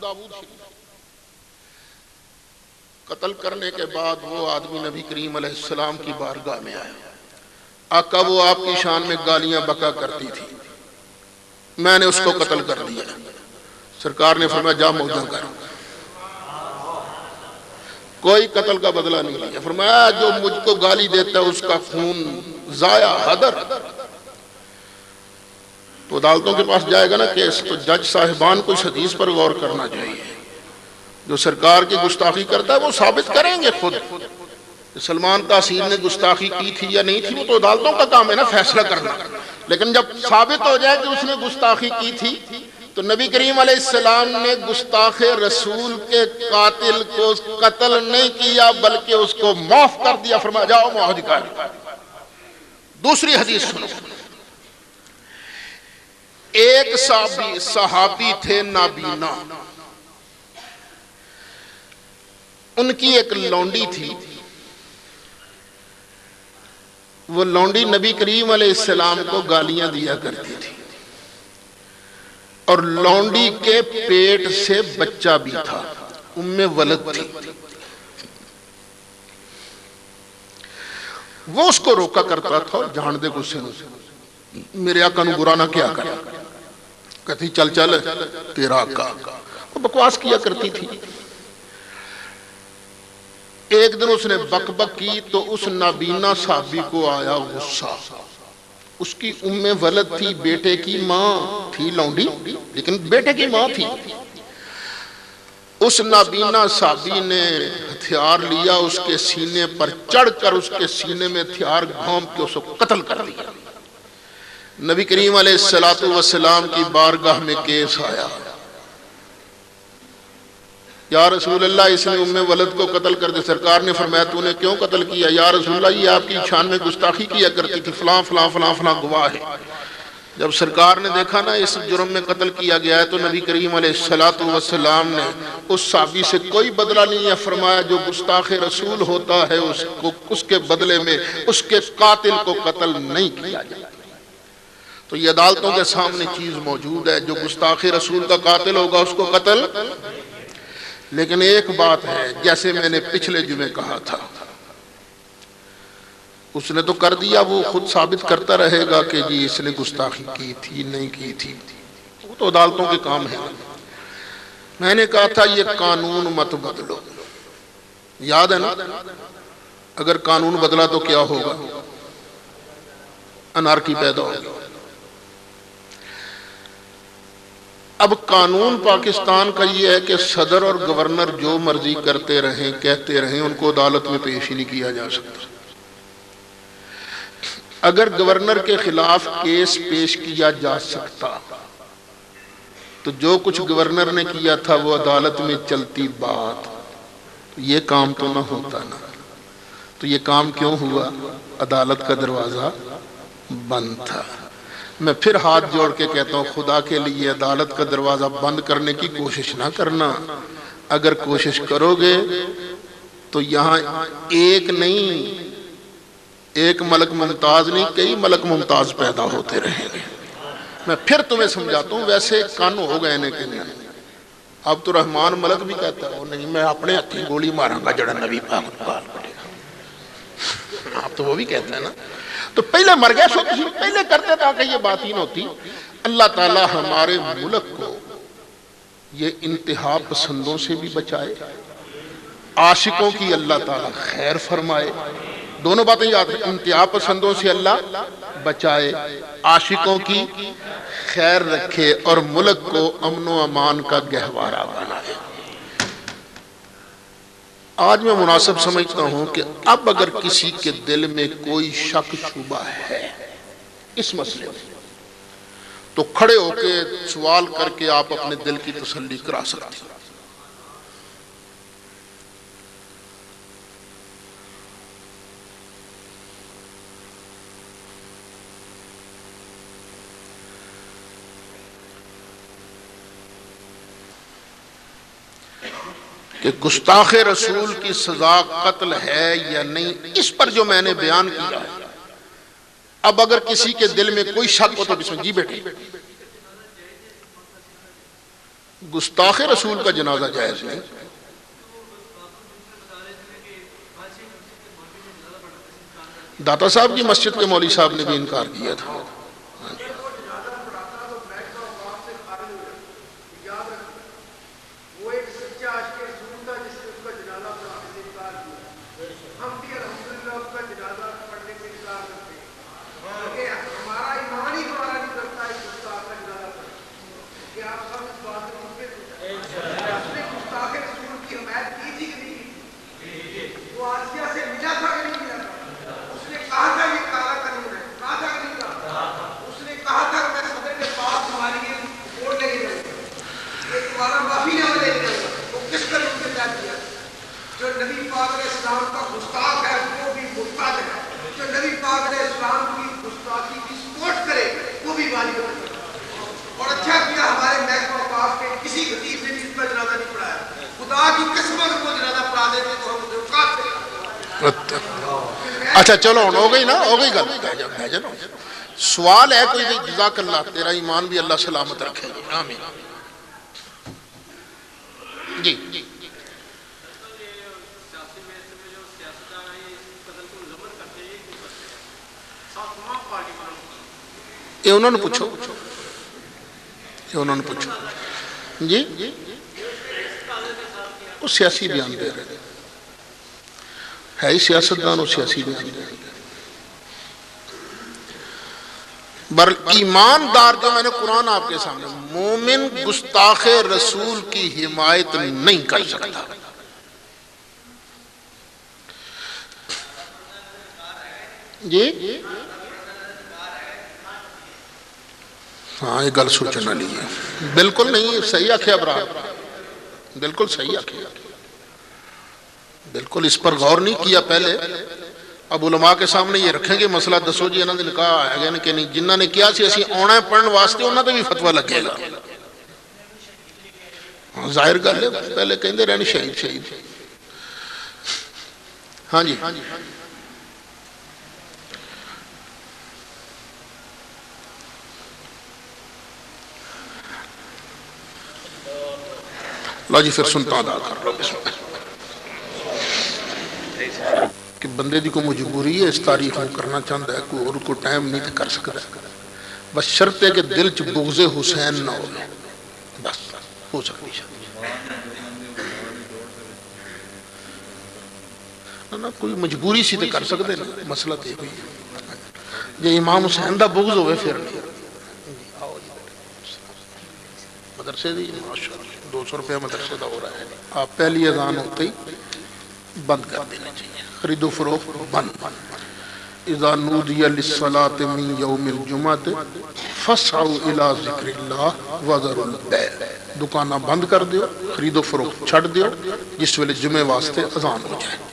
داؤد قتل کرنے کے بعد وہ آدمی نبی کریم علیہ السلام کی بارگاہ میں آیا. آقا وہ آپ کی شان میں گالیاں بکا کرتی تھی, میں نے اس کو قتل کر دیا. سرکار نے فرمایا جا موجہ کر. کوئی قتل کا بدلہ نہیں لیا. فرمایا جو مجھ کو گالی دیتا ہے اس کا خون ضائع حدر. تو عدالتوں کے پاس جائے گا نا کیس, تو جج صاحبان کو اس حدیث پر غور کرنا چاہیے. جو سرکار کی گستاخی کرتا ہے وہ ثابت کریں گے خود. سلمان تاثیر نے گستاخی کی تھی یا نہیں تھی وہ تو عدالتوں کا کام ہے نا فیصلہ کرنا. لیکن جب ثابت ہو جائے کہ اس نے گستاخی کی تھی تو نبی کریم علیہ السلام نے گستاخ رسول کے قاتل کو قتل نہیں کیا بلکہ اس کو معاف کر دیا. فرمایا جاؤ معاہدہ کر. دوسری حدیث سنو. ایک صحابی تھے نابینا, ان کی ایک لونڈی تھی. وہ لونڈی نبی کریم علیہ السلام کو گالیاں دیا کرتی تھی اور لونڈی کے پیٹ سے بچہ بھی تھا, ام ولد تھی. وہ اس کو روکا کرتا تھا, جان دے غصے میں میرے آقا نو برا نہ کیا کر. کہتی چل چل تیرا آقا. وہ بکواس کیا کرتی تھی. ایک دن اس نے بک بک کی تو اس نابینا صحابی کو آیا غصہ. اس کی ام ولد تھی, بیٹے کی ماں تھی لونڈی لیکن بیٹے کی ماں تھی. اس نابینا صحابی نے ہتھیار لیا, اس کے سینے پر چڑھ کر اس کے سینے میں ہتھیار گھوم کے اس کو قتل کر دیا. نبی کریم علیہ السلام کی بارگاہ میں کیس آیا. یا رسول اللہ اس نے ام ولد کو قتل کر دے. سرکار نے فرمایا تو نے کیوں قتل کیا؟ یا رسول اللہ یہ آپ کی شان میں گستاخی کیا کرتی تھی, فلاں فلاں فلاں فلاں گواہ ہے. جب سرکار نے دیکھا نا اس جرم میں قتل کیا گیا ہے تو نبی کریم علیہ السلام نے اس صحابی سے کوئی بدلہ نہیں ہے. فرمایا جو گستاخ رسول ہوتا ہے اس کے بدلے میں اس کے قاتل کو قتل نہیں کیا جائے. تو یہ عدالتوں کے سامنے چیز موجود ہے, جو گستاخ رسول کا قاتل ہوگا اس کو قتل. لیکن ایک بات ہے, جیسے میں نے پچھلے جمعے کہا تھا, اس نے تو کر دیا, وہ خود ثابت کرتا رہے گا کہ جی اس نے گستاخی کی تھی نہیں کی تھی, وہ تو عدالتوں کے کام ہے. میں نے کہا تھا یہ قانون مت بدلو. یاد ہے نا, اگر قانون بدلا تو کیا ہوگا؟ انارکی پیدا ہوگی. اب قانون پاکستان کا یہ ہے کہ صدر اور گورنر جو مرضی کرتے رہیں کہتے رہیں, ان کو عدالت میں پیش ہی نہیں کیا جا سکتا. اگر گورنر کے خلاف کیس پیش کیا جا سکتا تو جو کچھ گورنر نے کیا تھا وہ عدالت میں چلتی بات, یہ کام تو نہ ہوتا نا. تو یہ کام کیوں ہوا؟ عدالت کا دروازہ بند تھا. میں پھر ہاتھ جوڑ کے کہتا ہوں خدا کے لیے عدالت کا دروازہ بند کرنے کی کوشش نہ کرنا. اگر کوشش کرو گے تو یہاں ایک نہیں, ایک ملک ممتاز نہیں, کئی ملک ممتاز پیدا ہوتے رہیں گے. میں پھر تمہیں سمجھاتا ہوں, ویسے کانو ہو گئے نے کہ نہیں. اب تو رحمان ملک بھی کہتا ہے نہیں میں اپنے ہاتھی گولی ماروں گا جڑا نبی پاک گال پڑے گا. اب تو وہ بھی کہتا ہے نا. تو پہلے مر گئے سو کسی پہلے کرتے تاکہ یہ بات ہی نہ ہوتی. اللہ تعالی ہمارے ملک کو یہ انتہا پسندوں سے بھی بچائے, عاشقوں کی اللہ تعالی خیر فرمائے. دونوں باتیں یاد رکھیں, انتہا پسندوں سے اللہ بچائے, عاشقوں کی خیر رکھے اور ملک کو امن و امان کا گہوارہ بنائے. آج میں مناسب سمجھتا ہوں کہ اب اگر کسی کے دل میں کوئی شک شبہ ہے اس مسئلے میں تو کھڑے ہو کے سوال کر کے آپ اپنے دل کی تسلی کرا سکتے ہیں. کہ گستاخ رسول کی سزا قتل ہے یا نہیں, اس پر جو میں نے بیان کیا ہے. اب اگر کسی کے دل میں کوئی شک ہو تو بسم جی بیٹے گستاخ رسول کا جنازہ جائز نہیں. داتا صاحب کی مسجد کے مولوی صاحب نے بھی انکار کیا تھا. اچھا چلو ہو گئی نا، ہو گئی گل. سوال ہے کوئی؟ جزاک اللہ، تیرا ایمان بھی اللہ سلامت رکھے گی، آمین. جی یہ انہوں نے پوچھو، یہ انہوں نے پوچھو. جی وہ سیاسی بیان دے رہے ہے ہی سیاستدان، وہ سیاسی بیان دے رہے. بر ایماندار جو میں نے قرآن آپ کے سامنے، مومن گستاخ رسول کی حمایت نہیں کر سکتا. جی ہاں یہ گل سوچنا لیے بالکل نہیں صحیح آکھیا برا، بالکل صحیح آکھیا، بالکل اس پر غور نہیں کیا پہلے. اب علماء کے سامنے یہ رکھیں گے مسئلہ، دسو جی انہوں نے نکاح آیا گیا کہ نہیں. جنہوں نے کیا سی اسی آنا ہے پڑھن واسطے، انہوں نے بھی فتویٰ لگے گا. ظاہر گل ہے، پہلے کہندے رہنے شہید شہید. ہاں جی لو جی پھر سنتا ادا کر لو. بسم اللہ. کہ بندے دی کو مجبوری ہے اس تاریخ میں کرنا چاہتا ہے، کوئی اور کو ٹائم نہیں تو کر سکتا. بس شرط ہے کہ دل چ بغض حسین نہ ہو، بس ہو سکتی ہے نا. کوئی مجبوری سی تو کر سکتے نا. مسئلہ تو یہ جی امام حسین دا بغض ہوئے پھر نہیں. مدرسے دی 200 روپیہ مدرسے دا ہو رہا ہے. آپ پہلی اذان ہوتے ہی بند کر دینا چاہیے، خرید و فروخت بند. اذا نودی للصلاة من یوم الجمعۃ فاسعوا الی ذکر اللہ وذروا البیع. دکانہ بند کر دیو، خرید و فروخت چھڑ دیو جس ویلے جمعے واسطے اذان ہو جائے.